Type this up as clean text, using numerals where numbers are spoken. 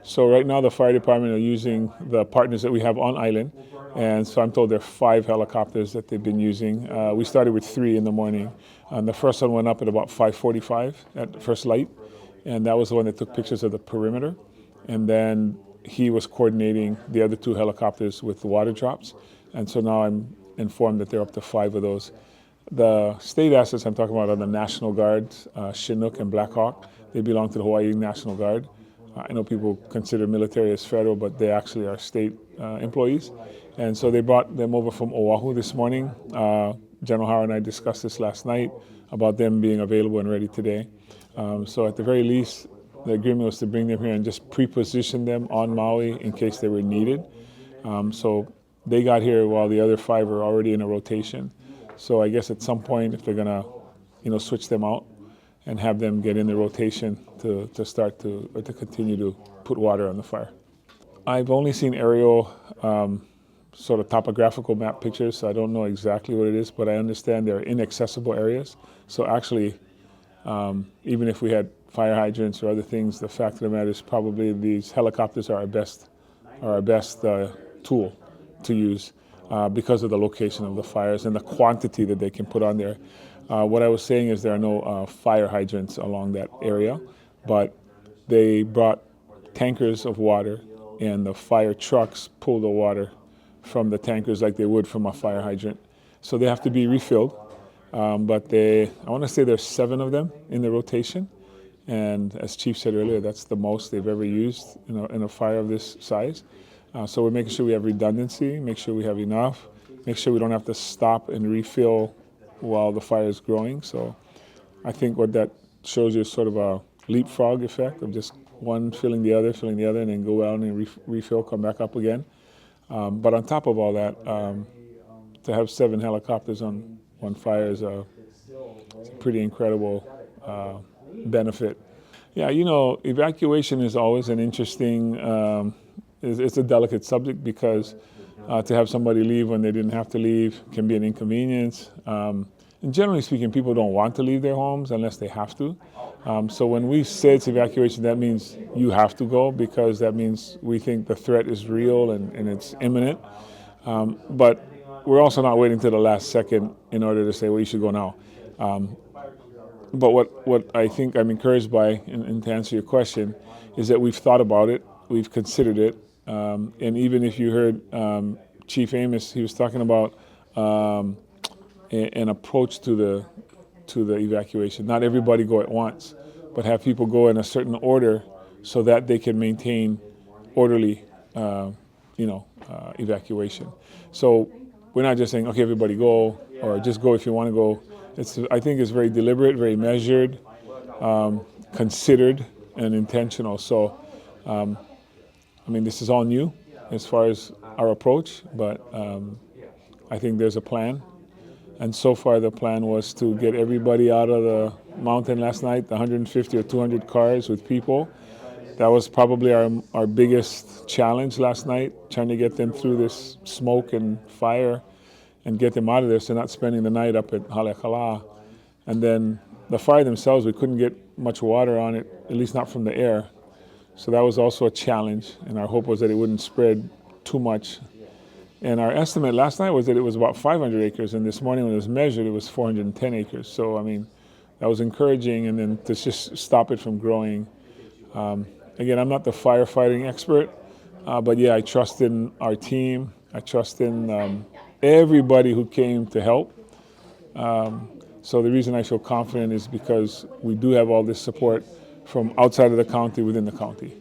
So right now the fire department are using the partners that we have on island, and so I'm told there are 5 helicopters that they've been using. We started with 3 in the morning, and the first one went up at about 5:45 at first light, and that was the one that took pictures of the perimeter. And then he was coordinating the other 2 helicopters with the water drops, and so now I'm informed that they're up to 5 of those. The state assets I'm talking about are the National Guard, Chinook and Black Hawk. They belong to the Hawaii National Guard. I know people consider military as federal, but they actually are state employees. And so they brought them over from Oahu this morning. General Howard and I discussed this last night about them being available and ready today. So at the very least, the agreement was to bring them here and just pre-position them on Maui in case they were needed. So they got here while the other 5 are already in a rotation. So I guess at some point, if they're gonna, switch them out and have them get in the rotation to continue to put water on the fire. I've only seen aerial sort of topographical map pictures, so I don't know exactly what it is, but I understand they're inaccessible areas. So actually, even if we had fire hydrants or other things, the fact of the matter is probably these helicopters are our best tool to use because of the location of the fires and the quantity that they can put on there. What I was saying is there are no fire hydrants along that area, but they brought tankers of water, and the fire trucks pull the water from the tankers like they would from a fire hydrant. So they have to be refilled, but I want to say there's 7 of them in the rotation, and as Chief said earlier, that's the most they've ever used in a fire of this size. So we're making sure we have redundancy, make sure we have enough, make sure we don't have to stop and refill while the fire is growing. So I think what that shows you is sort of a leapfrog effect of just one filling the other, and then go out and refill, come back up again. But on top of all that, to have 7 helicopters on fire is a pretty incredible benefit. Yeah, evacuation is always an interesting, it's a delicate subject because to have somebody leave when they didn't have to leave can be an inconvenience. And generally speaking, people don't want to leave their homes unless they have to. So when we say it's evacuation, that means you have to go because that means we think the threat is real and it's imminent. But we're also not waiting to the last second in order to say, well, you should go now. But what I think I'm encouraged by, and to answer your question, is that we've thought about it, we've considered it, and even if you heard Chief Amos, he was talking about an approach to the evacuation. Not everybody go at once, but have people go in a certain order so that they can maintain orderly, evacuation. So we're not just saying, okay, everybody go, or just go if you want to go. I think it's very deliberate, very measured, considered, and intentional. So, this is all new as far as our approach, but I think there's a plan. And so far the plan was to get everybody out of the mountain last night, the 150 or 200 cars with people. That was probably our biggest challenge last night, trying to get them through this smoke and fire and get them out of there so not spending the night up at Haleakala. And then the fire themselves, we couldn't get much water on it, at least not from the air. So that was also a challenge, and our hope was that it wouldn't spread too much. And our estimate last night was that it was about 500 acres, and this morning when it was measured, it was 410 acres. So, that was encouraging, and then to just stop it from growing. Again, I'm not the firefighting expert, but yeah, I trust in our team. I trust in everybody who came to help. So the reason I feel confident is because we do have all this support from outside of the county, within the county.